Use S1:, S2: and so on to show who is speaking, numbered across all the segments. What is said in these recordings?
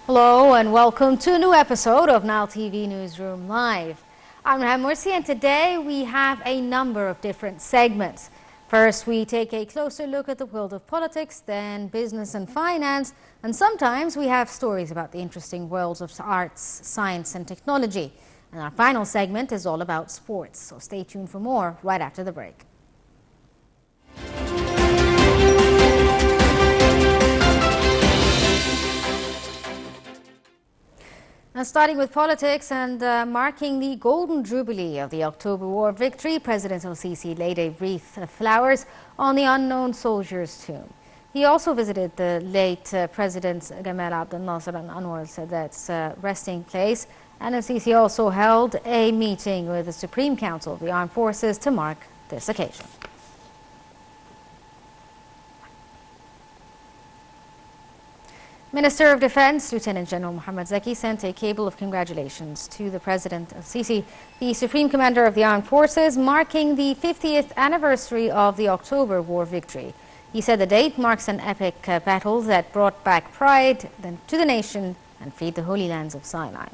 S1: Hello and welcome to a new episode of Nile TV Newsroom Live. I'm Rehan Morsi and today we have a number of different segments. First, we take a closer look at the world of politics, then business and finance, and sometimes we have stories about the interesting worlds of arts, science and technology. And our final segment is all about sports, so stay tuned for more right after the break. Now, starting with politics and marking the golden jubilee of the October War victory, President El-Sisi laid a wreath of flowers on the unknown soldier's tomb. He also visited the late President Gamal Abdel Nasser and Anwar al-Sadat's resting place, and El-Sisi also held a meeting with the Supreme Council of the Armed Forces to mark this occasion. Minister of Defense, Lieutenant General Mohammad Zaki, sent a cable of congratulations to the President El-Sisi, the Supreme Commander of the Armed Forces, marking the 50th anniversary of the October War victory. He said the date marks an epic battle that brought back pride to the nation and freed the Holy Lands of Sinai.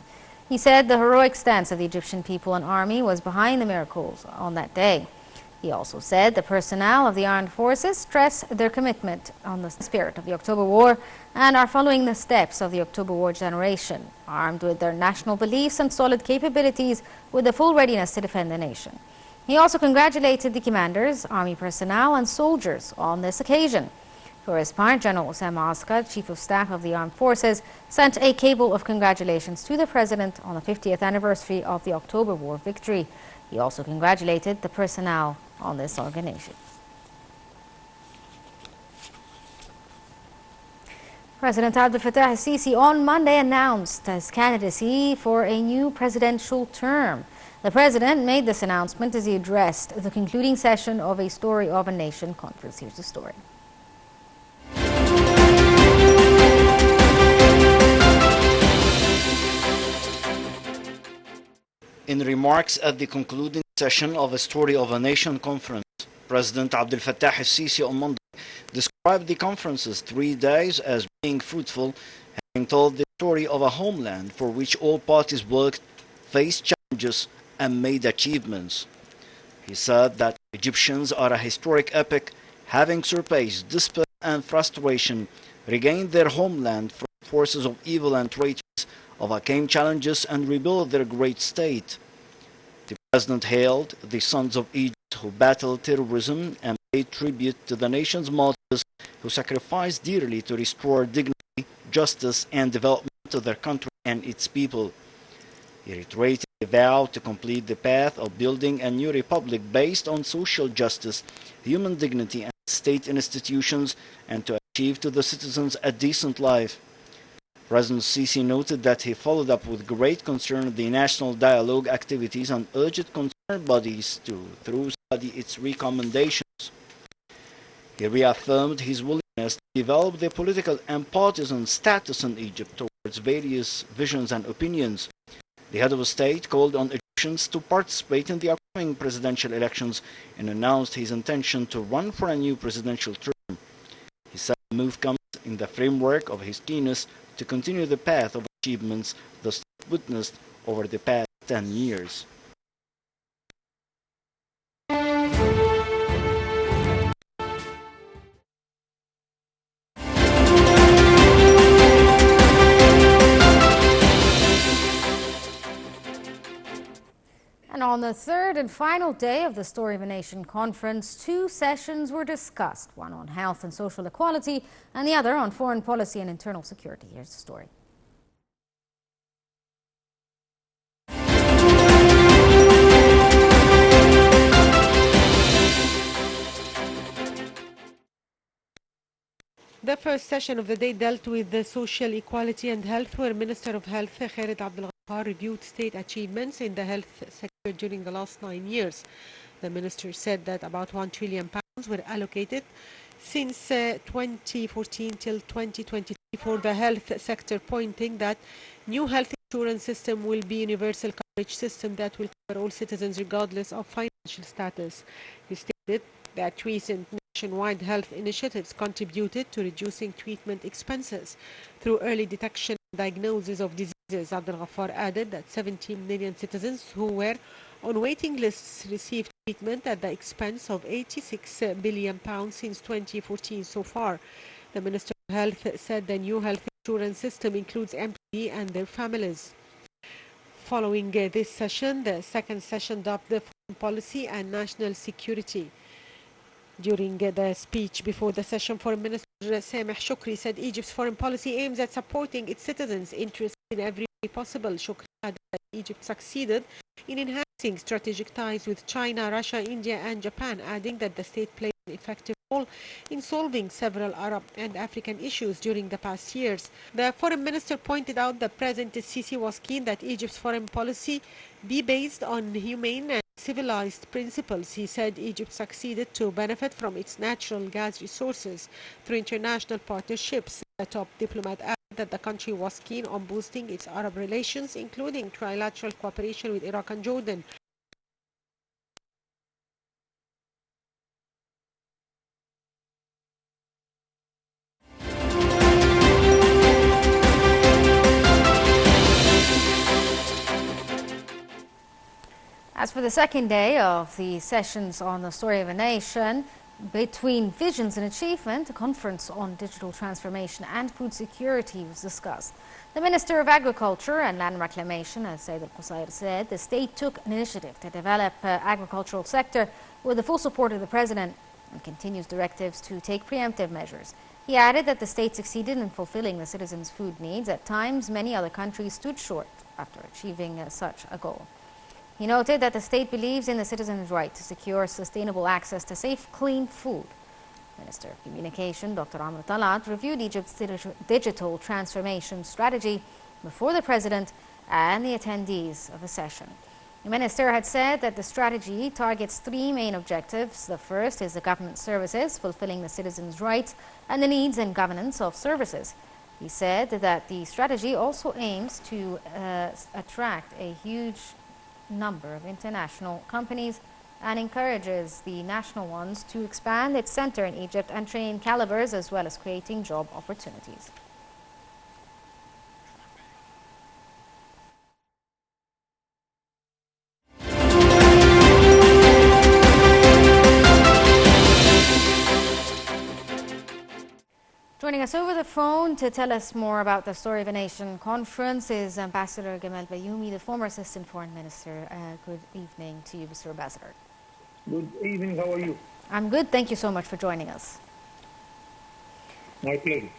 S1: He said the heroic stance of the Egyptian people and army was behind the miracles on that day. He also said the personnel of the armed forces stress their commitment on the spirit of the October War and are following the steps of the October War generation, armed with their national beliefs and solid capabilities with the full readiness to defend the nation. He also congratulated the commanders, army personnel and soldiers on this occasion. For his part, General Osama Askar, Chief of Staff of the Armed Forces, sent a cable of congratulations to the President on the 50th anniversary of the October War victory. He also congratulated the personnel on this organization. President Abdel Fattah el-Sisi on Monday announced his candidacy for a new presidential term. The president made this announcement as he addressed the concluding session of a Story of a Nation conference. Here's the story.
S2: In remarks at the concluding session of a Story of a Nation conference, President Abdel Fattah el-Sisi on Monday described the conference's 3 days as being fruitful, having told the story of a homeland for which all parties worked, faced challenges, and made achievements. He said that Egyptians are a historic epic, having surpassed despair and frustration, regained their homeland from forces of evil and traitors, overcame challenges, and rebuilt their great state. The president hailed the sons of Egypt who battled terrorism and paid tribute to the nation's martyrs who sacrificed dearly to restore dignity, justice, and development to their country and its people. He reiterated the vow to complete the path of building a new republic based on social justice, human dignity, and state institutions, and to achieve to the citizens a decent life. President Sisi noted that he followed up with great concern the national dialogue activities and urged concerned bodies to thorough study its recommendations. He reaffirmed his willingness to develop the political and partisan status in Egypt towards various visions and opinions. The head of state called on Egyptians to participate in the upcoming presidential elections and announced his intention to run for a new presidential term. He said the move comes in the framework of his keenness to continue the path of achievements the state witnessed over the past 10 years.
S1: And on the third and final day of the Story of a Nation conference, 2 sessions were discussed, one on health and social equality and the other on foreign policy and internal security. Here's the story.
S3: The first session of the day dealt with the social equality and health, where Minister of Health Khalid Abdel reviewed state achievements in the health sector during the last 9 years. The minister said that about £1 trillion were allocated since 2014 till 2023 for the health sector, pointing that new health insurance system will be a universal coverage system that will cover all citizens regardless of financial status. He stated that recent nationwide health initiatives contributed to reducing treatment expenses through early detection diagnosis of diseases. Abdel Ghaffar added that 17 million citizens who were on waiting lists received treatment at the expense of £86 billion since 2014 so far. The Minister of Health said the new health insurance system includes employees and their families. Following this session, the second session dubbed the Foreign Policy and National Security. During the speech before the session, Foreign Minister Sameh Shukri said Egypt's foreign policy aims at supporting its citizens' interests in every way possible. Shukri added that Egypt succeeded in enhancing strategic ties with China, Russia, India and Japan, adding that the state played an effective role in solving several Arab and African issues during the past years. The foreign minister pointed out that President Sisi was keen that Egypt's foreign policy be based on humane and civilized principles. He said Egypt succeeded to benefit from its natural gas resources through international partnerships. The top diplomat added that the country was keen on boosting its Arab relations, including trilateral cooperation with Iraq and Jordan.
S1: As for the second day of the sessions on the story of a nation, between visions and achievement, a conference on digital transformation and food security was discussed. The Minister of Agriculture and Land Reclamation, as Said Al-Qusayr said, the state took an initiative to develop agricultural sector with the full support of the President and continues directives to take preemptive measures. He added that the state succeeded in fulfilling the citizens' food needs. At times, many other countries stood short after achieving such a goal. He noted that the state believes in the citizens' right to secure sustainable access to safe, clean food. Minister of Communication, Dr. Amr Talat, reviewed Egypt's digital transformation strategy before the President and the attendees of the session. The minister had said that the strategy targets three main objectives. The first is the government services, fulfilling the citizens' rights and the needs and governance of services. He said that the strategy also aims to attract a huge number of international companies and encourages the national ones to expand its center in Egypt and train calibers, as well as creating job opportunities. Joining us over the phone to tell us more about the Story of a Nation conference is Ambassador Gamal Bayoumi, the former Assistant Foreign Minister. Good evening to you, Mr. Ambassador.
S4: Good evening. How are you?
S1: I'm good. Thank you so much for joining us.
S4: My pleasure.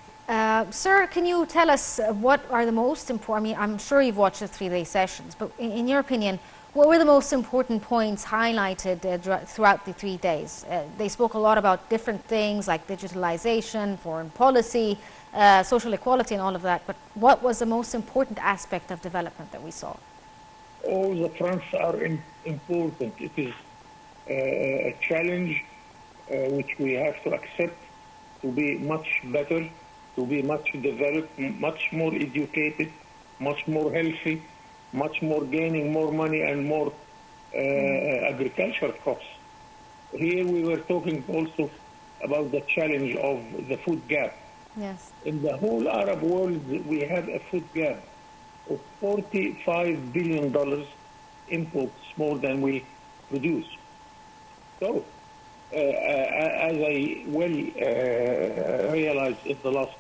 S1: Sir, can you tell us what are the most important, I mean, I'm sure you've watched the three-day sessions, but in your opinion, what were the most important points highlighted throughout the 3 days? They spoke a lot about different things like digitalization, foreign policy, social equality and all of that, but what was the most important aspect of development that we saw?
S4: All the fronts are important. It is a challenge which we have to accept to be much better, to be much developed, much more educated, much more healthy, much more gaining more money and more agriculture crops. Here we were talking also about the challenge of the food gap.
S1: Yes.
S4: In the whole Arab world, we have a food gap of $45 billion imports more than we produce. So, as I well realized in the last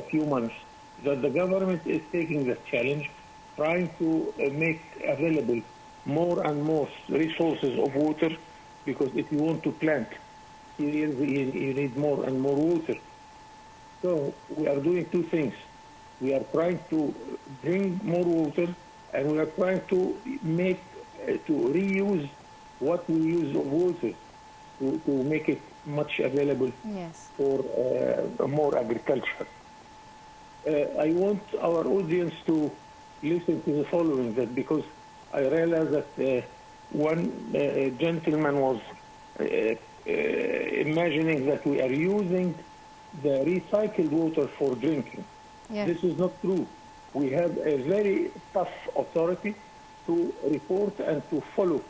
S4: few months, that the government is taking the challenge, trying to make available more and more resources of water, because if you want to plant cereals, you need more and more water. So we are doing two things. We are trying to bring more water, and we are trying to make, to reuse what we use of water to make it much available for more agriculture. I want our audience to listen to the following, that because I realized that one gentleman was imagining that we are using the recycled water for drinking. Yes. This is not true. We have a very tough authority to report and to follow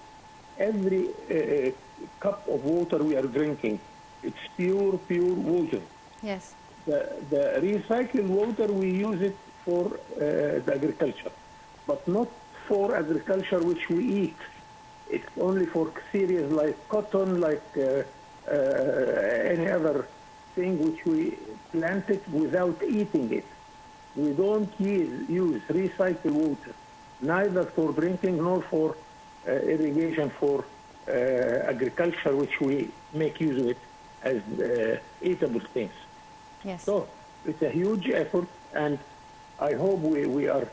S4: every cup of water we are drinking. It's pure water.
S1: Yes.
S4: The recycled water, we use it for the agriculture, but not for agriculture which we eat. It's only for cereals like cotton, like any other thing which we planted without eating it. We don't use recycled water, neither for drinking nor for irrigation for agriculture, which we make use of it as eatable things.
S1: Yes.
S4: So it's a huge effort, and I hope we are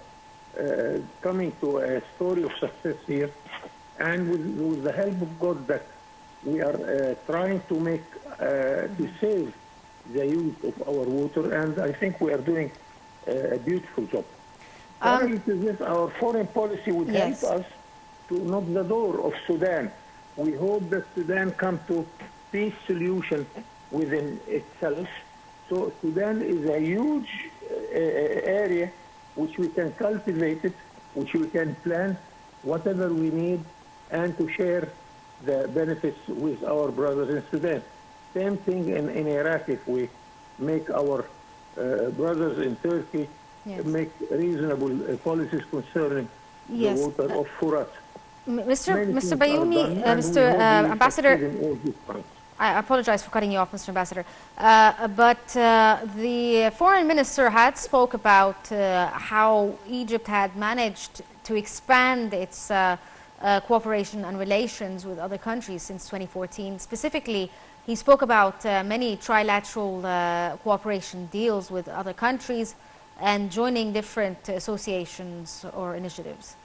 S4: coming to a story of success here, and with the help of God that we are trying to make to save the use of our water, and I think we are doing a beautiful job. Parallel to this, our foreign policy would help us to knock the door of Sudan. We hope that Sudan come to peace solution within itself. So Sudan is a huge area which we can cultivate it, which we can plant whatever we need, and to share the benefits with our brothers in Sudan. Same thing in Iraq. If we make our brothers in Turkey make reasonable policies concerning the water of Furat.
S1: Mr. Bayoumi, Mr. Ambassador, I apologize for cutting you off, Mr. Ambassador, but the foreign minister had spoke about how Egypt had managed to expand its cooperation and relations with other countries since 2014. Specifically, he spoke about many trilateral cooperation deals with other countries and joining different associations or initiatives.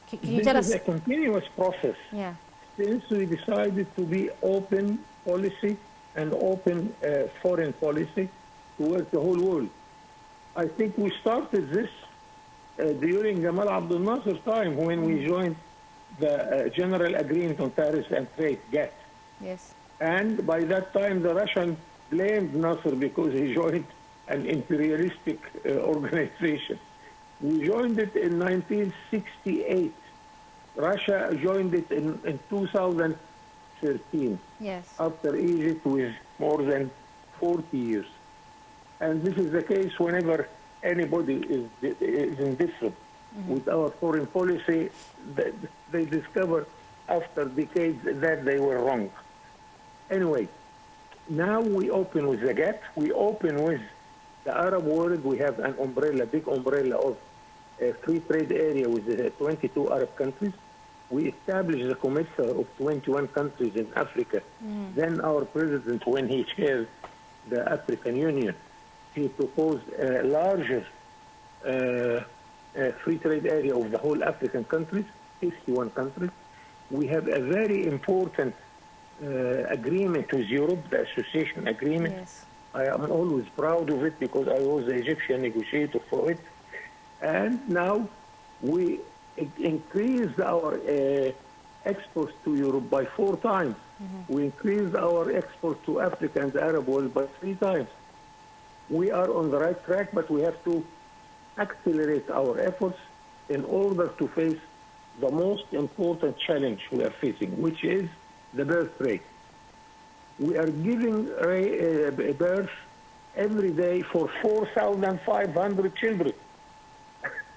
S1: Can you tell us?
S4: This is a continuous process.
S1: Yeah.
S4: Since we decided to be open policy and open foreign policy towards the whole world. I think we started this during Gamal Abdel Nasser's time when we joined the General Agreement on Tariffs and Trade, GATT.
S1: Yes.
S4: And by that time, the Russian blamed Nasser because he joined an imperialistic organization. We joined it in 1968. Russia joined it in 2013.
S1: Yes.
S4: After Egypt with more than 40 years. And this is the case whenever anybody is indifferent with our foreign policy, they discover after decades that they were wrong. Anyway, now we open with the GATT, we open with the Arab world. We have an umbrella, big umbrella of a free trade area with 22 Arab countries. We established the Commission of 21 countries in Africa. Then our president, when he chaired the African Union, he proposed a larger free trade area of the whole African countries, 51 countries. We have a very important agreement with Europe, the association agreement.
S1: Yes.
S4: I am always proud of it because I was the Egyptian negotiator for it. And now we increased our exports to Europe by 4 times. We increased our export to Africa and the Arab world by 3 times. We are on the right track, but we have to accelerate our efforts in order to face the most important challenge we are facing, which is the birth rate. We are giving birth every day for 4,500 children.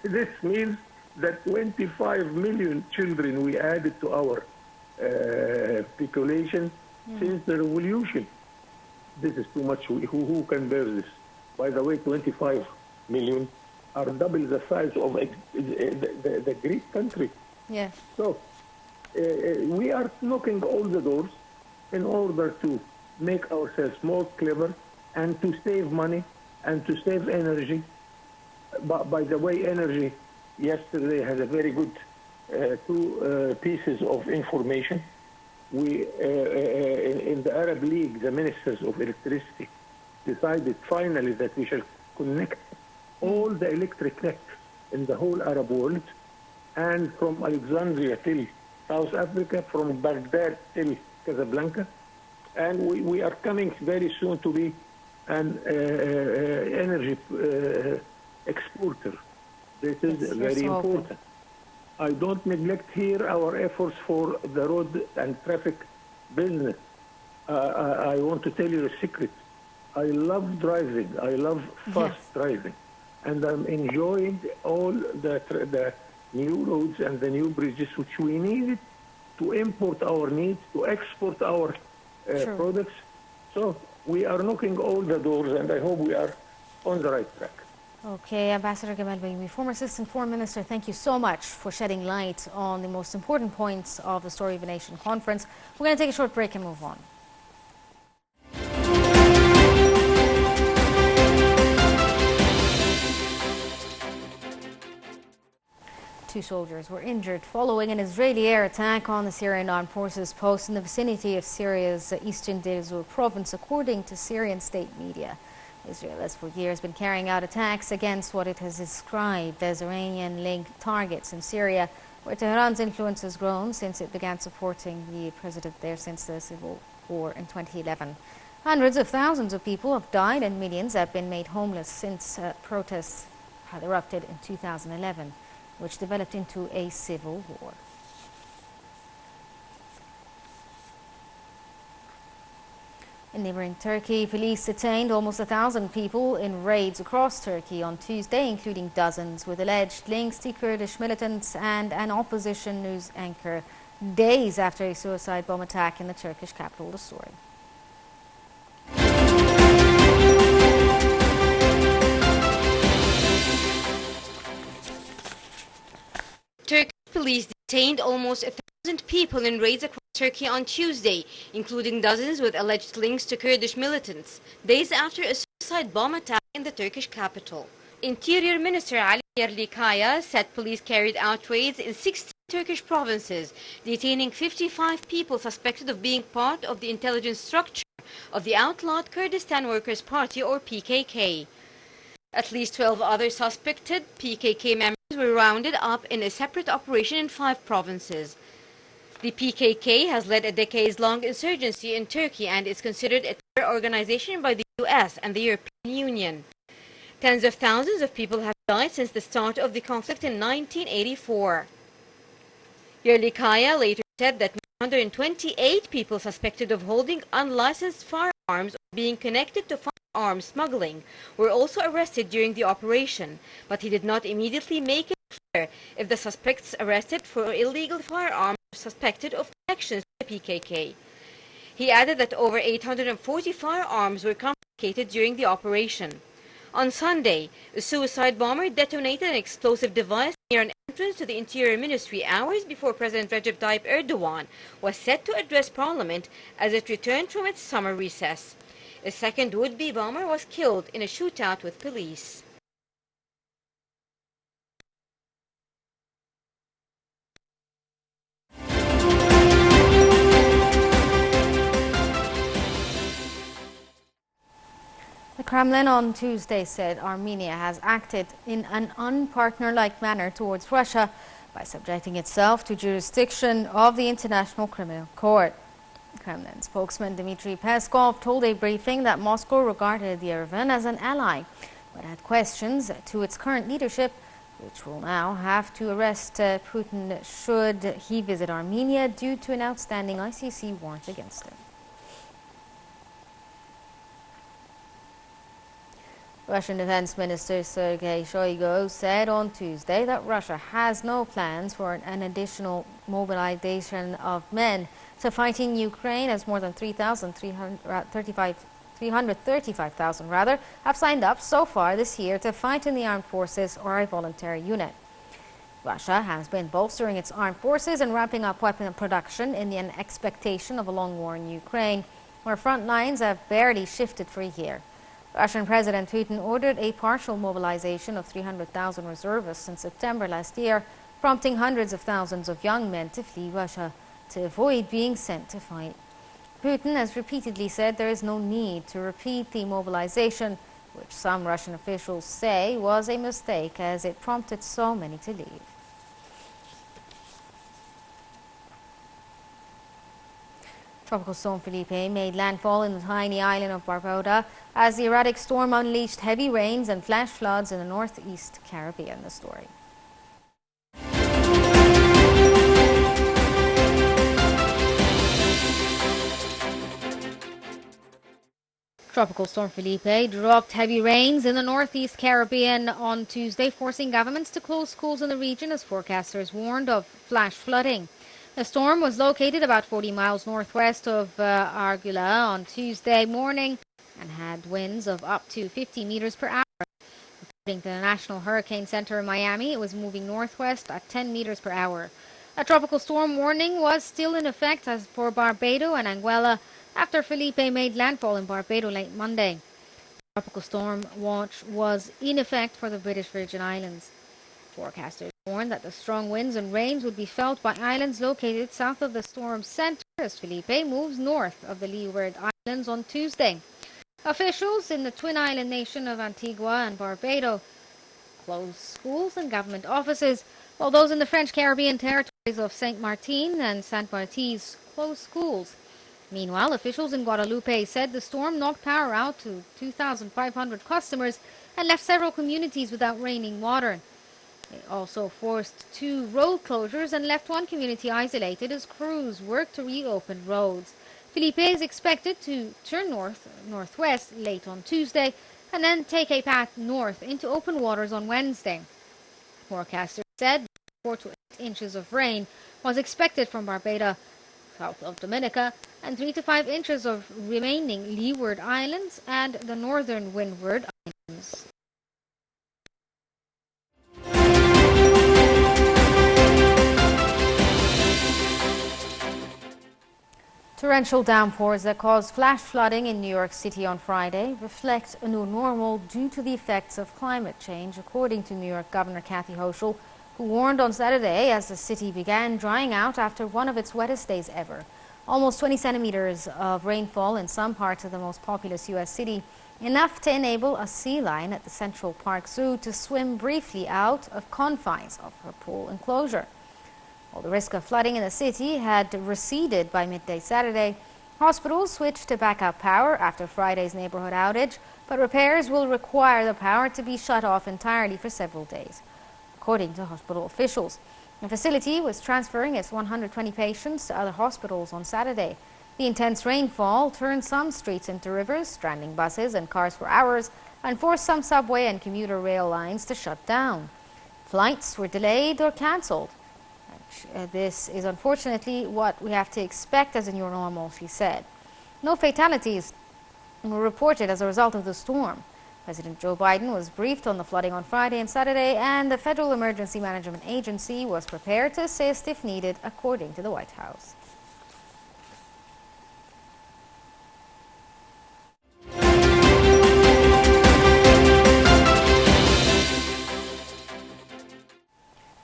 S4: This means that 25 million children we added to our population since the revolution. This is too much. Who can bear this? By the way, 25 million are double the size of the Greek country.
S1: Yeah.
S4: So we are knocking all the doors in order to make ourselves more clever and to save money and to save energy. By the way, energy yesterday had a very good 2 pieces of information. We, in the Arab League, the ministers of electricity decided finally that we shall connect all the electric net in the whole Arab world, and from Alexandria till South Africa, from Baghdad till Casablanca. And we are coming very soon to be an energy exporter. This is very important. I don't neglect here our efforts for the road and traffic business. I want to tell you a secret. I love driving. I love fast driving. and I'm enjoying all the new roads and the new bridges which we needed to import our needs, to export our products. So we are knocking all the doors, and I hope we are on the right track.
S1: Okay, Ambassador Gamal Bayoumi, former Assistant Foreign Minister, thank you so much for shedding light on the most important points of the Story of a Nation conference. We're going to take a short break and move on. Two soldiers were injured following an Israeli air attack on the Syrian Armed Forces post in the vicinity of Syria's eastern Deir ez-Zor province, according to Syrian state media. Israel has for years been carrying out attacks against what it has described as Iranian-linked targets in Syria, where Tehran's influence has grown since it began supporting the president there since the civil war in 2011. Hundreds of thousands of people have died and millions have been made homeless since protests had erupted in 2011, which developed into a civil war. In neighboring Turkey, police detained almost 1,000 people in raids across Turkey on Tuesday, including dozens with alleged links to Kurdish militants and an opposition news anchor, days after a suicide bomb attack in the Turkish capital. The story.
S5: Turkish police detained almost 1,000 people in raids across Turkey on Tuesday, including dozens with alleged links to Kurdish militants, days after a suicide bomb attack in the Turkish capital. Interior Minister Ali Yerlikaya said police carried out raids in 16 Turkish provinces, detaining 55 people suspected of being part of the intelligence structure of the outlawed Kurdistan Workers' Party, or PKK. At least 12 other suspected PKK members were rounded up in a separate operation in 5 provinces. The PKK has led a decades-long insurgency in Turkey and is considered a terror organization by the US and the European Union. Tens of thousands of people have died since the start of the conflict in 1984. Yerlikaya later said that 128 people suspected of holding unlicensed firearms or being connected to firearms smuggling were also arrested during the operation, but he did not immediately make it clear if the suspects arrested for illegal firearms were suspected of connections to the PKK. He added that over 840 firearms were confiscated during the operation. On Sunday, a suicide bomber detonated an explosive device near an entrance to the Interior Ministry hours before President Recep Tayyip Erdogan was set to address Parliament as it returned from its summer recess. A second would-be bomber was killed in a shootout with police.
S1: The Kremlin on Tuesday said Armenia has acted in an unpartner-like manner towards Russia by subjecting itself to jurisdiction of the International Criminal Court. Kremlin spokesman Dmitry Peskov told a briefing that Moscow regarded Yerevan as an ally, but had questions to its current leadership, which will now have to arrest Putin should he visit Armenia due to an outstanding ICC warrant against him. Russian Defense Minister Sergei Shoigu said on Tuesday that Russia has no plans for an additional mobilization of men to fight in Ukraine, as more than 335,000 have signed up so far this year to fight in the armed forces or a voluntary unit. Russia has been bolstering its armed forces and ramping up weapon production in the expectation of a long war in Ukraine, where front lines have barely shifted for a year. Russian President Putin ordered a partial mobilization of 300,000 reservists in September last year, prompting hundreds of thousands of young men to flee Russia to avoid being sent to fight. Putin has repeatedly said there is no need to repeat the mobilization, which some Russian officials say was a mistake as it prompted so many to leave. Tropical storm Felipe made landfall in the tiny island of Barbuda as the erratic storm unleashed heavy rains and flash floods in the northeast Caribbean. The story. Tropical Storm Felipe dropped heavy rains in the northeast Caribbean on Tuesday, forcing governments to close schools in the region as forecasters warned of flash flooding. The storm was located about 40 miles northwest of Argula on Tuesday morning and had winds of up to 50 meters per hour. According to the National Hurricane Center in Miami, it was moving northwest at 10 meters per hour. A tropical storm warning was still in effect as for Barbados and Anguilla after Felipe made landfall in Barbados late Monday. Tropical storm watch was in effect for the British Virgin Islands. Forecasters warned that the strong winds and rains would be felt by islands located south of the storm's center as Felipe moves north of the Leeward Islands on Tuesday. Officials in the twin island nation of Antigua and Barbados closed schools and government offices, while those in the French Caribbean territories of Saint Martin and Saint Barthélemy closed schools. Meanwhile, officials in Guadeloupe said the storm knocked power out to 2,500 customers and left several communities without running water. It also forced 2 road closures and left one community isolated as crews worked to reopen roads. Felipe is expected to turn northwest late on Tuesday and then take a path north into open waters on Wednesday. Forecasters said 4 to 8 inches of rain was expected from Barbados, south of Dominica, and 3 to 5 inches of remaining Leeward Islands and the northern Windward Islands. Torrential downpours that caused flash flooding in New York City on Friday reflect a new normal due to the effects of climate change, according to New York Governor Kathy Hochul, who warned on Saturday as the city began drying out after one of its wettest days ever. Almost 20 centimeters of rainfall in some parts of the most populous U.S. city, enough to enable a sea lion at the Central Park Zoo to swim briefly out of confines of her pool enclosure. While the risk of flooding in the city had receded by midday Saturday, hospitals switched to backup power after Friday's neighborhood outage, but repairs will require the power to be shut off entirely for several days. According to hospital officials, the facility was transferring its 120 patients to other hospitals on Saturday. The intense rainfall turned some streets into rivers, stranding buses and cars for hours, and forced some subway and commuter rail lines to shut down. Flights were delayed or cancelled. This is unfortunately what we have to expect as a new normal, she said. No fatalities were reported as a result of the storm. President Joe Biden was briefed on the flooding on Friday and Saturday, and the Federal Emergency Management Agency was prepared to assist if needed, according to the White House.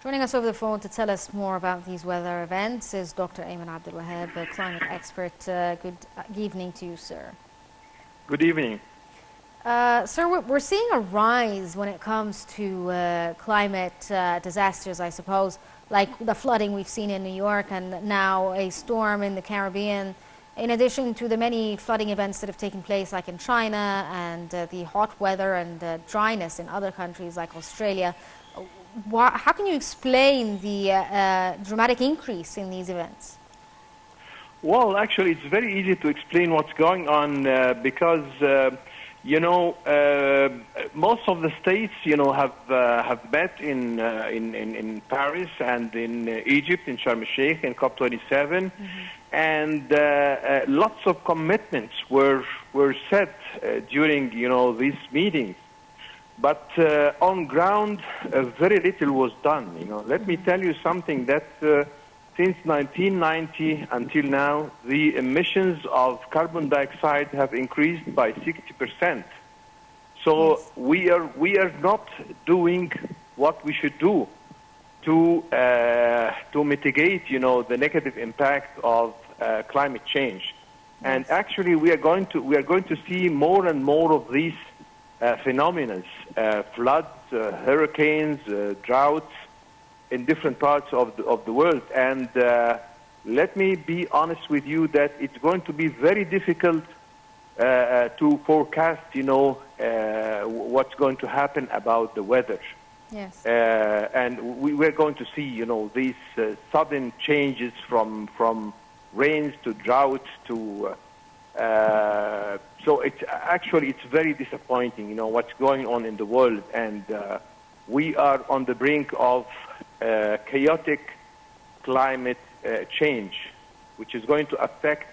S1: Joining us over the phone to tell us more about these weather events is Dr. Ayman Abdul Wahab, a climate expert. Good evening to you, sir.
S6: Good evening.
S1: Sir, we're seeing a rise when it comes to climate disasters, I suppose, like the flooding we've seen in New York and now a storm in the Caribbean, in addition to the many flooding events that have taken place like in China and the hot weather and dryness in other countries like Australia. How can you explain the dramatic increase in these events?
S6: Well, actually, it's very easy to explain what's going on because most of the states, have met in Paris and in Egypt, in Sharm el-Sheikh, in COP27, and lots of commitments were set during these meetings. But on ground, very little was done. Let me tell you something that since 1990 until now, the emissions of carbon dioxide have increased by 60%. So yes, we are not doing what we should do to mitigate, the negative impact of climate change. And yes, actually, we are going to see more and more of these phenomena, floods, hurricanes, droughts in different parts of the world. And let me be honest with you that it's going to be very difficult to forecast, what's going to happen about the weather.
S1: Yes.
S6: And we're going to see, these sudden changes from rains to droughts to So it's very disappointing, what's going on in the world, and we are on the brink of chaotic climate change, which is going to affect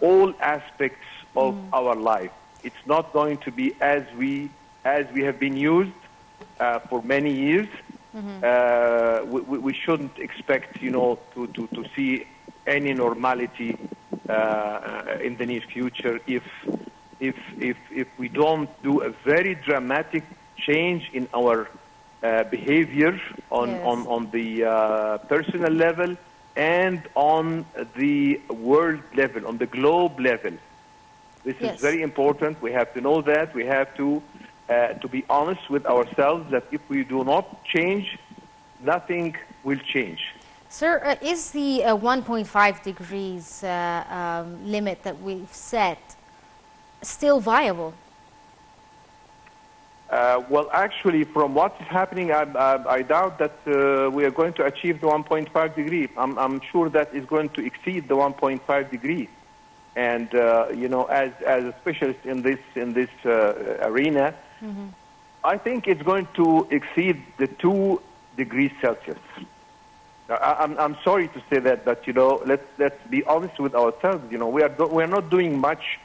S6: all aspects of our life. It's not going to be as we have been used for many years. We shouldn't expect, to see any normality in the near future if we don't do a very dramatic change in our behavior on the personal level and on the world level, on the globe level. This is very important. We have to know that. We have to be honest with ourselves that if we do not change, nothing will change.
S1: Sir, is the 1.5 degrees limit that we've set still viable?
S6: Well, actually, from what's happening, I doubt that we are going to achieve the 1.5 degree. I'm sure that is going to exceed the 1.5 degree. And as a specialist in this arena, I think it's going to exceed the 2 degrees Celsius. I'm sorry to say that, but let's be honest with ourselves. We are not doing much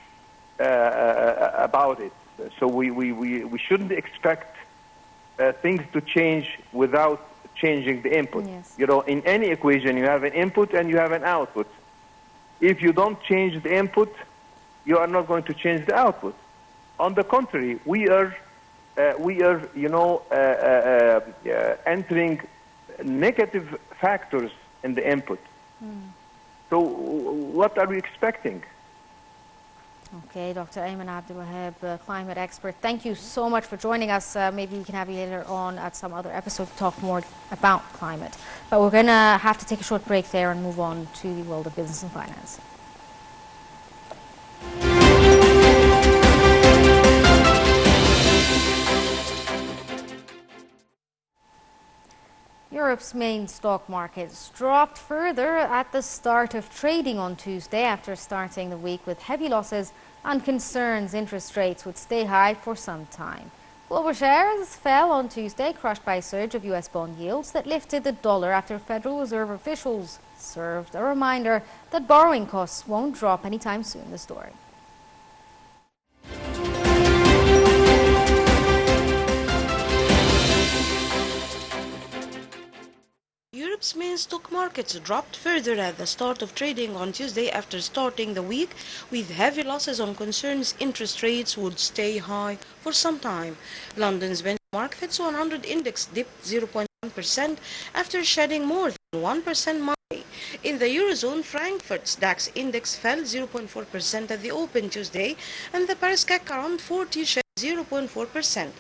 S6: about it. So we shouldn't expect things to change without changing the input.
S1: Yes.
S6: In any equation, you have an input and you have an output. If you don't change the input, you are not going to change the output. On the contrary, we are entering negative factors in the input. So what are we expecting?
S1: Okay, Dr. Ayman Abdul Wahab, climate expert, thank you so much for joining us. Maybe we can have you later on at some other episode to talk more about climate. But we're going to have to take a short break there and move on to the world of business and finance. Europe's main stock markets dropped further at the start of trading on Tuesday after starting the week with heavy losses and concerns interest rates would stay high for some time. Global shares fell on Tuesday, crushed by a surge of US bond yields that lifted the dollar after Federal Reserve officials served a reminder that borrowing costs won't drop anytime soon. The story.
S7: Europe's main stock markets dropped further at the start of trading on Tuesday after starting the week with heavy losses on concerns interest rates would stay high for some time. London's benchmark FTSE 100 index dipped 0.1% after shedding more than 1% Monday. In the Eurozone, Frankfurt's DAX index fell 0.4% at the open Tuesday, and the Paris CAC around 40 shed 0.4%.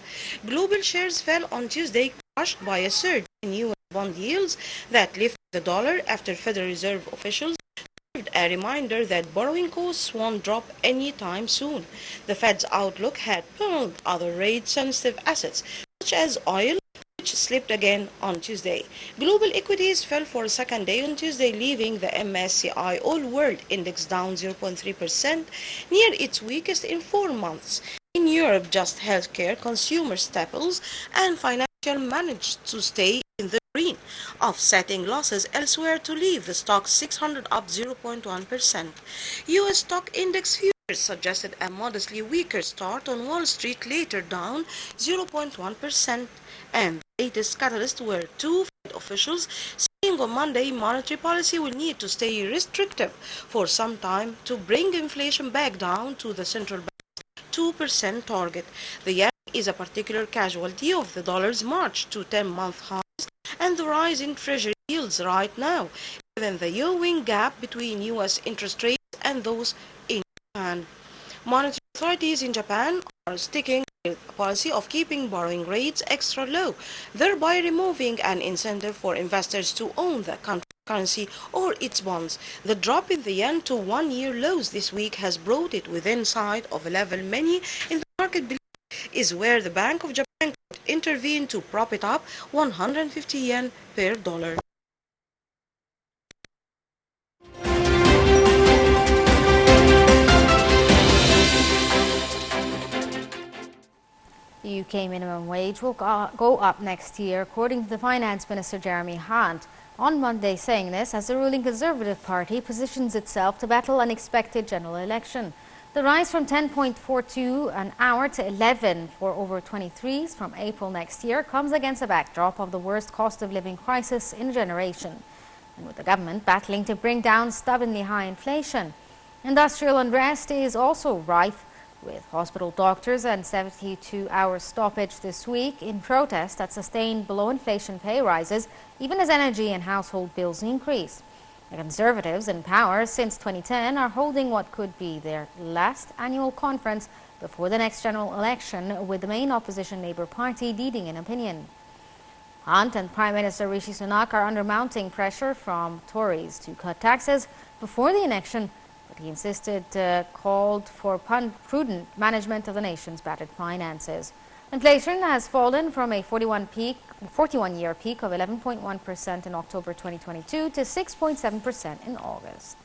S7: Global shares fell on Tuesday, crushed by a surge in US bond yields that lifted the dollar after Federal Reserve officials served a reminder that borrowing costs won't drop anytime soon. The Fed's outlook had pummeled other rate-sensitive assets, such as oil, which slipped again on Tuesday. Global equities fell for a second day on Tuesday, leaving the MSCI All-World Index down 0.3%, near its weakest in 4 months. In Europe, just healthcare, consumer staples, and financial managed to stay in the green, offsetting losses elsewhere to leave the stock 600 up 0.1%. U.S. stock index futures suggested a modestly weaker start on Wall Street, later down 0.1%, and the latest catalyst were two Fed officials saying on Monday monetary policy will need to stay restrictive for some time to bring inflation back down to the central bank's 2% target. The yen is a particular casualty of the dollar's march to 10-month highs and the rise in treasury yields right now, given the yellowing gap between U.S. interest rates and those in Japan. Monetary authorities in Japan are sticking with a policy of keeping borrowing rates extra low, thereby removing an incentive for investors to own the country's currency or its bonds. The drop in the yen to one-year lows this week has brought it within sight of a level many in the market believe is where the Bank of Japan could intervene to prop it up, 150 yen per dollar.
S1: the UK minimum wage will go up next year, according to the Finance Minister Jeremy Hunt. On Monday, saying this as the ruling Conservative Party positions itself to battle an expected general election. The rise from 10.42 an hour to 11 for over 23s from April next year comes against a backdrop of the worst cost of living crisis in a generation, and with the government battling to bring down stubbornly high inflation. Industrial unrest is also rife, with hospital doctors and 72-hour stoppage this week in protest at sustained below-inflation pay rises, even as energy and household bills increase. The Conservatives in power since 2010 are holding what could be their last annual conference before the next general election, with the main opposition Labour Party leading in opinion. Hunt and Prime Minister Rishi Sunak are under mounting pressure from Tories to cut taxes before the election, but he insisted called for prudent management of the nation's battered finances. Inflation has fallen from a 41-year peak of 11.1% in October 2022 to 6.7% in August.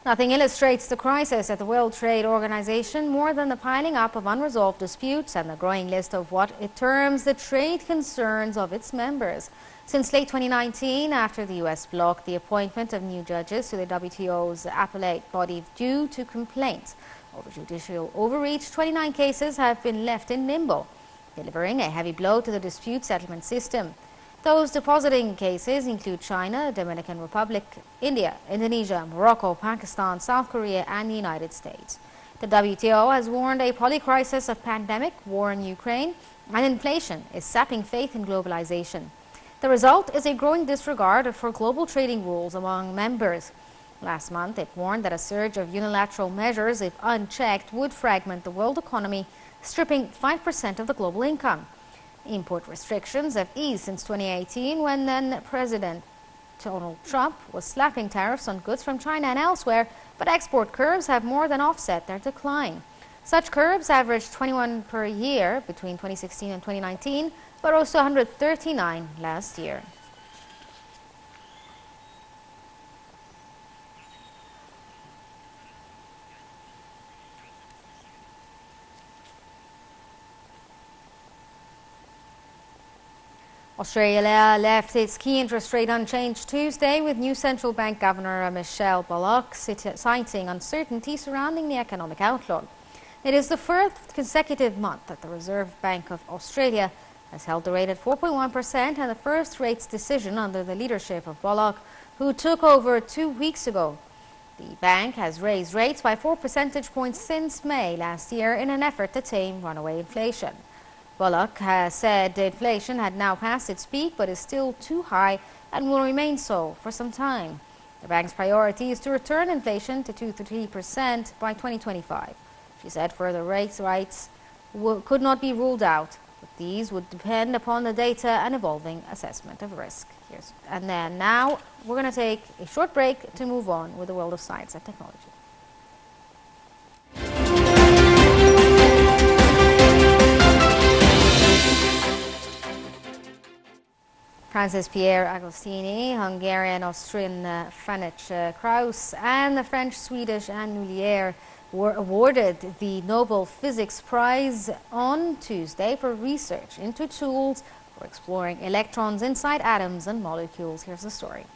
S1: Nothing illustrates the crisis at the World Trade Organization more than the piling up of unresolved disputes and the growing list of what it terms the trade concerns of its members. Since late 2019, after the U.S. blocked the appointment of new judges to the WTO's appellate body due to complaints over judicial overreach, 29 cases have been left in limbo, delivering a heavy blow to the dispute settlement system. Those depositing cases include China, Dominican Republic, India, Indonesia, Morocco, Pakistan, South Korea, and the United States. The WTO has warned a polycrisis of pandemic, war in Ukraine, and inflation is sapping faith in globalization. The result is a growing disregard for global trading rules among members. Last month, it warned that a surge of unilateral measures, if unchecked, would fragment the world economy, stripping 5% of the global income. Import restrictions have eased since 2018, when then President Donald Trump was slapping tariffs on goods from China and elsewhere, but export curbs have more than offset their decline. Such curbs averaged 21 per year between 2016 and 2019, but rose to 139 last year. Australia left its key interest rate unchanged Tuesday, with new central bank governor Michelle Bullock citing uncertainty surrounding the economic outlook. It is the first consecutive month that the Reserve Bank of Australia has held the rate at 4.1%, and the first rates decision under the leadership of Bullock, who took over 2 weeks ago. The bank has raised rates by 4 percentage points since May last year in an effort to tame runaway inflation. Bullock has said inflation had now passed its peak, but is still too high and will remain so for some time. The bank's priority is to return inflation to 2 to 3% by 2025. She said further rate hikes could not be ruled out, but these would depend upon the data and evolving assessment of risk. And then now we're going to take a short break to move on with the world of science and technology. Francis Pierre Agostini, Hungarian-Austrian Franz Krauss, and the French-Swedish Anne Mullier were awarded the Nobel Physics Prize on Tuesday for research into tools for exploring electrons inside atoms and molecules. Here's the story.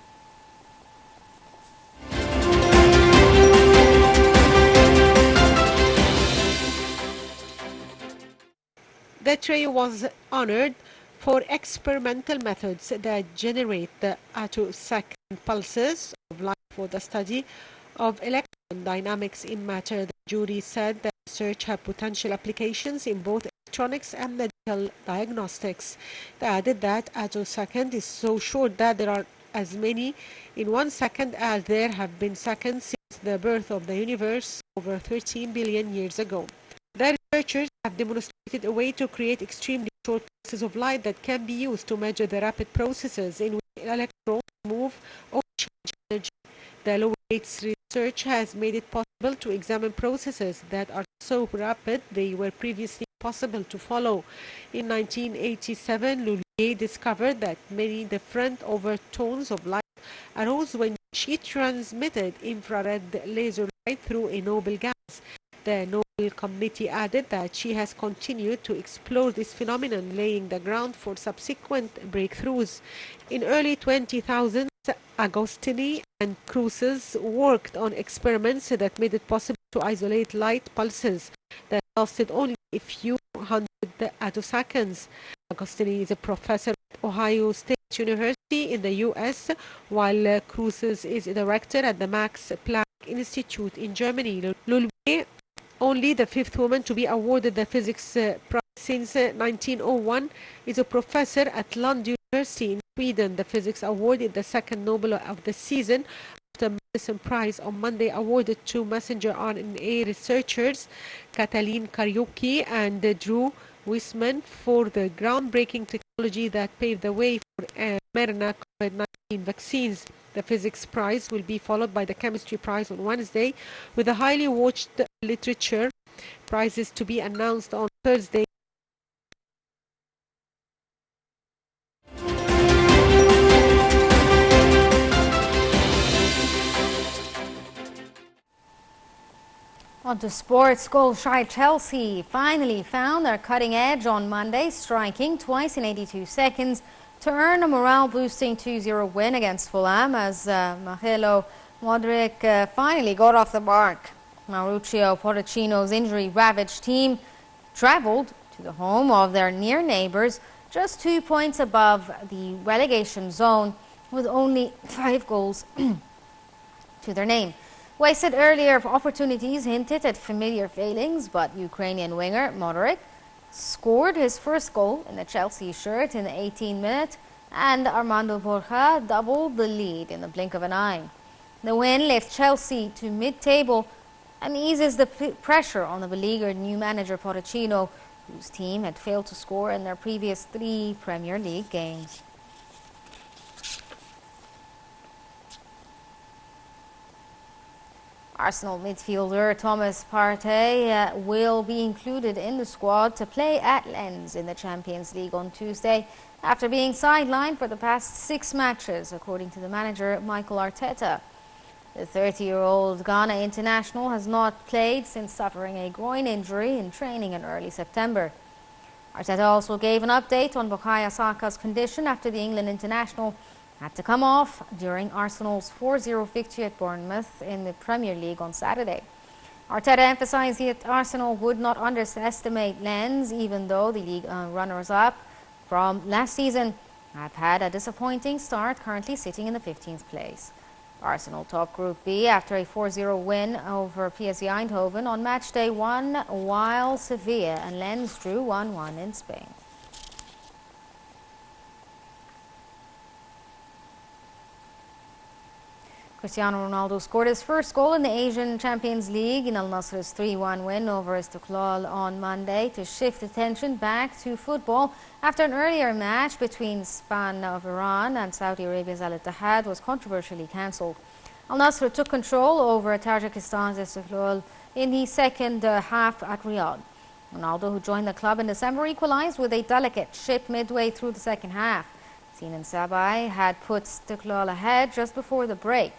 S3: The trio was honored for experimental methods that generate the attosecond pulses of light for the study of electron dynamics in matter. The jury said that research had potential applications in both electronics and medical diagnostics. They added that attosecond is so short that there are as many in 1 second as there have been seconds since the birth of the universe over 13 billion years ago. The researchers have demonstrated a way to create extremely short pulses of light that can be used to measure the rapid processes in which electrons move or change energy. The low rates research has made it possible to examine processes that are so rapid they were previously impossible to follow. In 1987, Lullier discovered that many different overtones of light arose when She transmitted infrared laser light through a noble gas. The Nobel Committee added that she has continued to explore this phenomenon, laying the ground for subsequent breakthroughs. In early 2000s, Agostini and Cruces worked on experiments that made it possible to isolate light pulses that lasted only a few hundred attoseconds. Agostini is a professor at Ohio State University in the U.S., while Cruces is a director at the Max Planck Institute in Germany. Lulwe, only the fifth woman to be awarded the physics prize since 1901, is a professor at Lund University in Sweden. The physics award is the second Nobel of the season, after the medicine prize on Monday awarded to messenger RNA researchers Katalin Karyuki and Drew Wisman for the groundbreaking technology that paved the way for mRNA COVID-19 vaccines. The physics prize will be followed by the chemistry prize on Wednesday, with the highly watched literature prizes to be announced on Thursday.
S1: On to sports. Goal-shy Chelsea finally found their cutting edge on Monday, striking twice in 82 seconds to earn a morale-boosting 2-0 win against Fulham as Miguel Modric finally got off the mark. Mauricio Pochettino's injury-ravaged team travelled to the home of their near neighbours, just 2 points above the relegation zone, with only 5 goals to their name. Wasted earlier opportunities hinted at familiar failings, but Ukrainian winger Modric scored his first goal in the Chelsea shirt in the 18th minute, and Armando Borja doubled the lead in the blink of an eye. The win lifts Chelsea to mid-table and eases the pressure on the beleaguered new manager Pochettino, whose team had failed to score in their previous 3 Premier League games. Arsenal midfielder Thomas Partey will be included in the squad to play at Lens in the Champions League on Tuesday after being sidelined for the past 6 matches, according to the manager Michael Arteta. The 30-year-old Ghana international has not played since suffering a groin injury in training in early September. Arteta also gave an update on Bukayo Saka's condition after the England international had to come off during Arsenal's 4-0 victory at Bournemouth in the Premier League on Saturday. Arteta emphasized that Arsenal would not underestimate Lens, even though the league runners-up from last season have had a disappointing start, currently sitting in the 15th place. Arsenal top Group B after a 4-0 win over PSV Eindhoven on match day 1, while Sevilla and Lens drew 1-1 in Spain. Cristiano Ronaldo scored his first goal in the Asian Champions League in Al Nassr's 3-1 win over Istiklal on Monday to shift attention back to football after an earlier match between Span of Iran and Saudi Arabia's Al Ittihad was controversially cancelled. Al Nassr took control over Tajikistan's Istiklal in the second half at Riyadh. Ronaldo, who joined the club in December, equalized with a delicate chip midway through the second half. Sinan Sabai had put Istiklal ahead just before the break.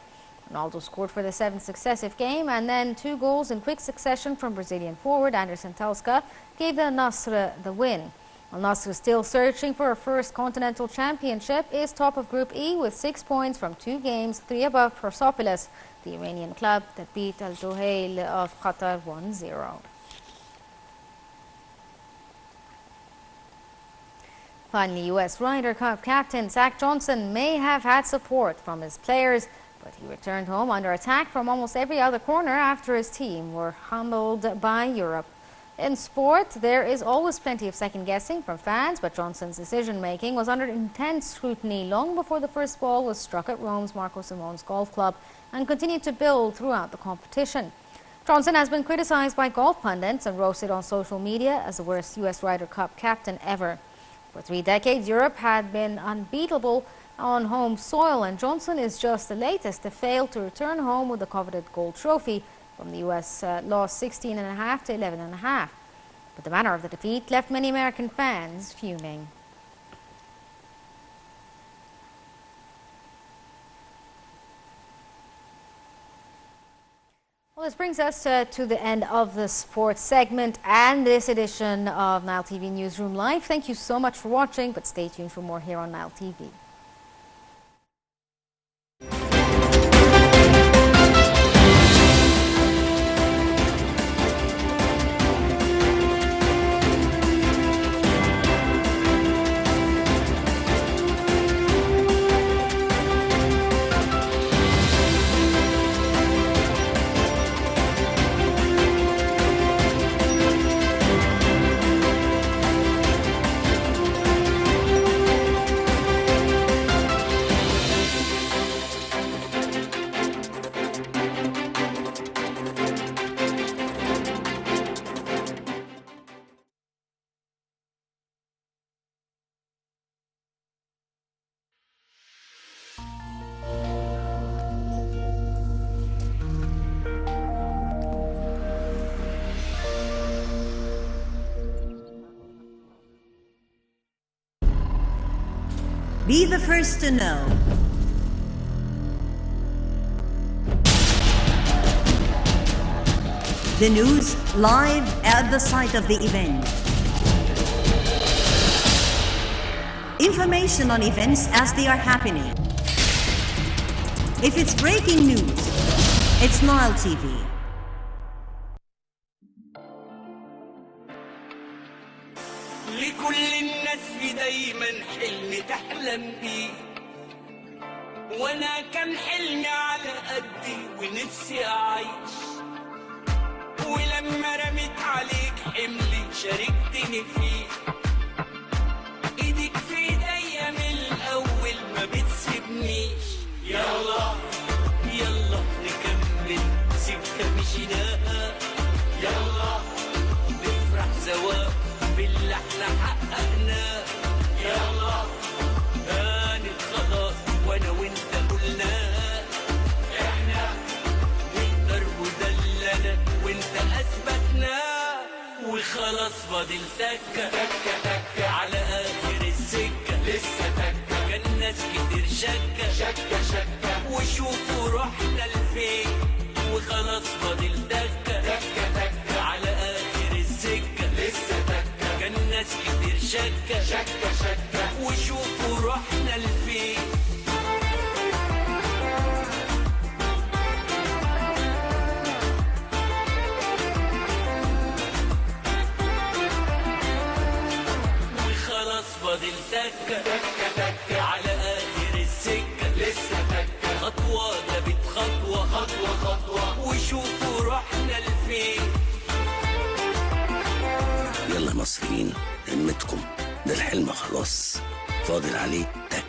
S1: Ronaldo scored for the 7th successive game, and then 2 goals in quick succession from Brazilian forward Anderson Talisca gave the Nasr the win. Al Nassr, still searching for a first continental championship, is top of Group E with 6 points from 2 games, 3 above Persepolis, the Iranian club that beat Al Duhail of Qatar 1-0. Finally, U.S. Ryder Cup captain Zach Johnson may have had support from his players, but he returned home under attack from almost every other corner after his team were humbled by Europe. In sport, there is always plenty of second-guessing from fans, but Johnson's decision-making was under intense scrutiny long before the first ball was struck at Rome's Marco Simone's golf club and continued to build throughout the competition. Johnson has been criticized by golf pundits and roasted on social media as the worst U.S. Ryder Cup captain ever. For 3 decades, Europe had been unbeatable on home soil, and Johnson is just the latest to fail to return home with the coveted gold trophy from the U.S. lost 16.5 to 11.5. But the manner of the defeat left many American fans fuming. This brings us to the end of the sports segment and this edition of Nile TV Newsroom Live. Thank you so much for watching, but stay tuned for more here on Nile TV.
S8: Be the first to know. The news live at the site of the event. Information on events as they are happening. If it's breaking news, it's Nile TV.
S9: لكل الناس في دايما حلم تحلم بيه، وانا كان حلمي على قدي ونفسي اعيش، ولما رميت عليك حملي شاركتني فيه، ايدك في ايديا من الاول ما بتسيبنيش. يلا يلا نكمل سكه مشيناها، يلا نفرح سوا باللي احنا حققناه، يلا هانت خلاص وانا وانت قلناه، احنا نقدر وده اللي انا وانت اثبتناه، وخلاص فاضل تكه تكه تكه على اخر السكه، لسه تكه كان ناس كتير شكه شكه شكه وشوفوا رحنا لفين، وخلاص فاضل تكه تكه تكه على اخر السكه، لسه تكه كان ناس كتير شكه شكه شكه وشوفوا رحنا لفين. وخلاص فاضل تكه تكه تكه على اخر السكه، لسه تكه خطوه جابت خطوه خطوه خطوه وشوفوا رحنا لفين.
S10: يلا مصريين همتكم، ده الحلم خلاص فاضل عليه تكة.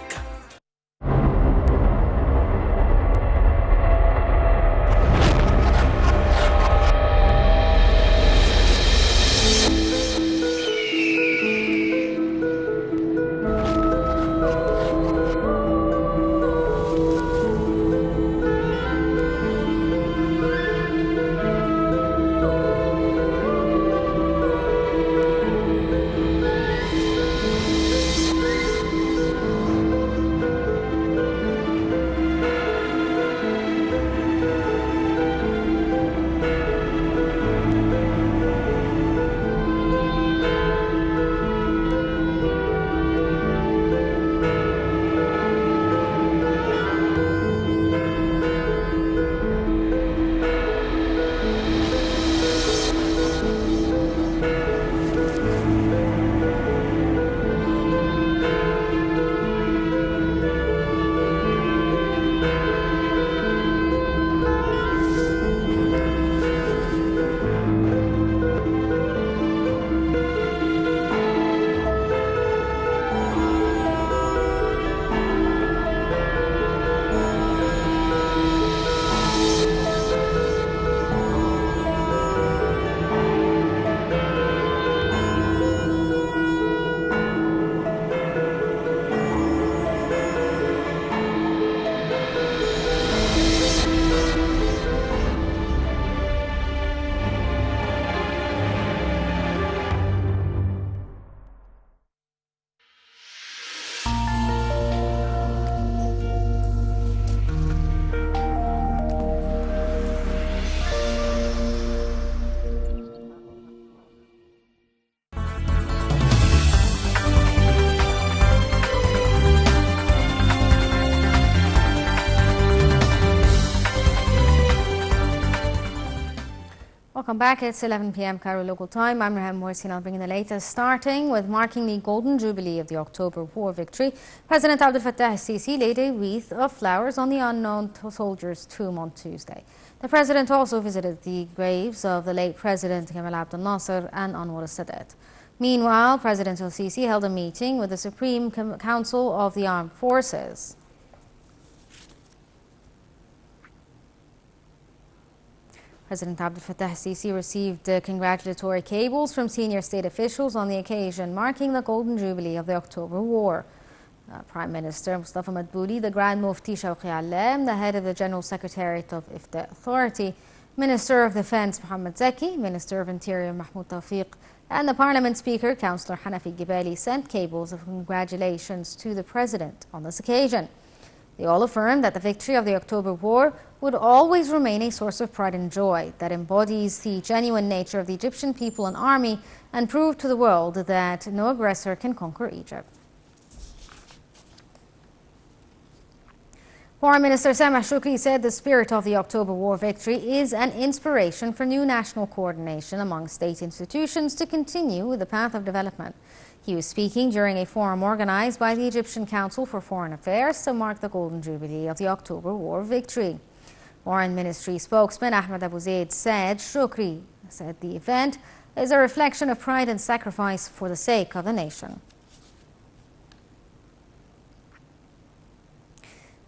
S1: Welcome back. It's 11 p.m. Cairo local time. I'm Rehan Morsi and I'll bring in the latest, starting with marking the golden jubilee of the October War victory. President Abdel Fattah al-Sisi laid a wreath of flowers on the unknown soldier's tomb on Tuesday. The president also visited the graves of the late President Gamal Abdel Nasser and Anwar al-Sadat. Meanwhile, President al-Sisi held a meeting with the Supreme Council of the Armed Forces. President Abdel Fattah al-Sisi received congratulatory cables from senior state officials on the occasion marking the golden jubilee of the October War. Prime Minister Mustafa Madbouli, the Grand Mufti Shawqi Allam, the head of the General Secretariat of Ifta Authority, Minister of Defense Mohammed Zaki, Minister of Interior Mahmoud Tawfiq, and the Parliament Speaker Councillor Hanafi Gibali sent cables of congratulations to the President on this occasion. They all affirmed that the victory of the October War would always remain a source of pride and joy that embodies the genuine nature of the Egyptian people and army and proved to the world that no aggressor can conquer Egypt. Foreign Minister Sameh Shoukry said the spirit of the October War victory is an inspiration for new national coordination among state institutions to continue the path of development. He was speaking during a forum organized by the Egyptian Council for Foreign Affairs to mark the golden jubilee of the October War victory. Foreign Ministry spokesman Ahmed Abu Zaid said Shoukry said the event is a reflection of pride and sacrifice for the sake of the nation.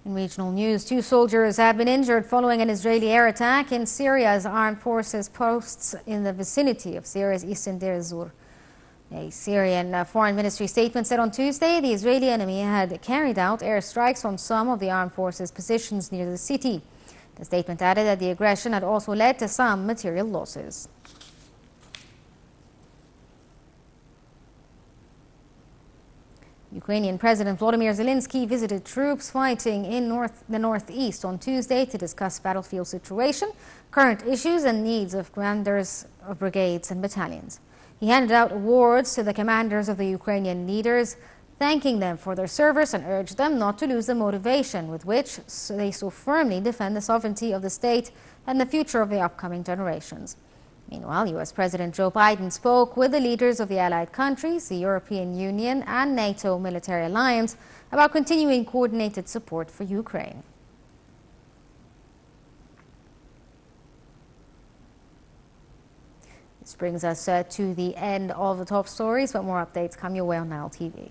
S1: In regional news, 2 soldiers have been injured following an Israeli air attack in Syria's armed forces posts in the vicinity of Syria's eastern Deir ez-Zor. A Syrian Foreign Ministry statement said on Tuesday the Israeli enemy had carried out airstrikes on some of the armed forces' positions near the city. The statement added that the aggression had also led to some material losses. Ukrainian President Volodymyr Zelensky visited troops fighting in the northeast on Tuesday to discuss battlefield situation, current issues and needs of commanders of brigades and battalions. He handed out awards to the commanders of the Ukrainian leaders, thanking them for their service and urged them not to lose the motivation with which they so firmly defend the sovereignty of the state and the future of the upcoming generations. Meanwhile, U.S. President Joe Biden spoke with the leaders of the allied countries, the European Union and NATO military alliance about continuing coordinated support for Ukraine. This brings us to the end of the top stories, but more updates come your way on Nile TV.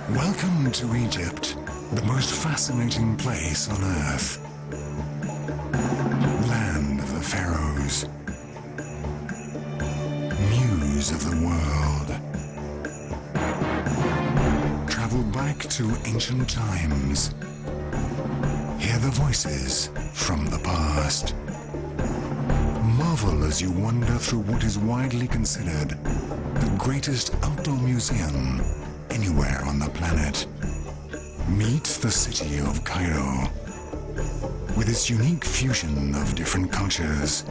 S11: Welcome to Egypt, the most fascinating place on earth. Land of the pharaohs. Muse of the world. Travel back to ancient times. Hear the voices from the past. Marvel as you wander through what is widely considered the greatest outdoor museum anywhere on the planet. Meet the city of Cairo with its unique fusion of different cultures.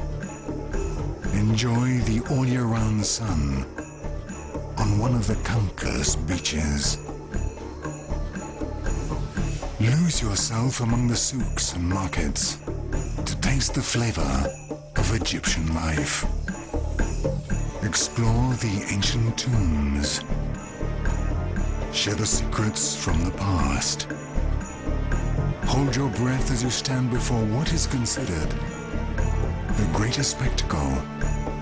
S11: Enjoy the all-year-round sun on one of the countless beaches. Lose yourself among the souks and markets to taste the flavor of Egyptian life. Explore the ancient tombs. Share the secrets from the past. Hold your breath as you stand before what is considered the greatest spectacle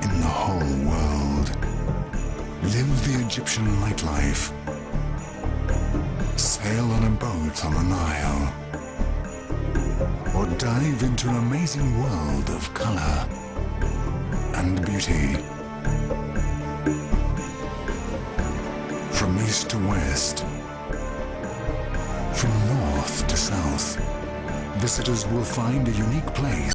S11: in the whole world. Live the Egyptian nightlife. Sail on a boat on the Nile. Or dive into an amazing world of color and beauty. From east to west, from north to south, visitors will find a unique place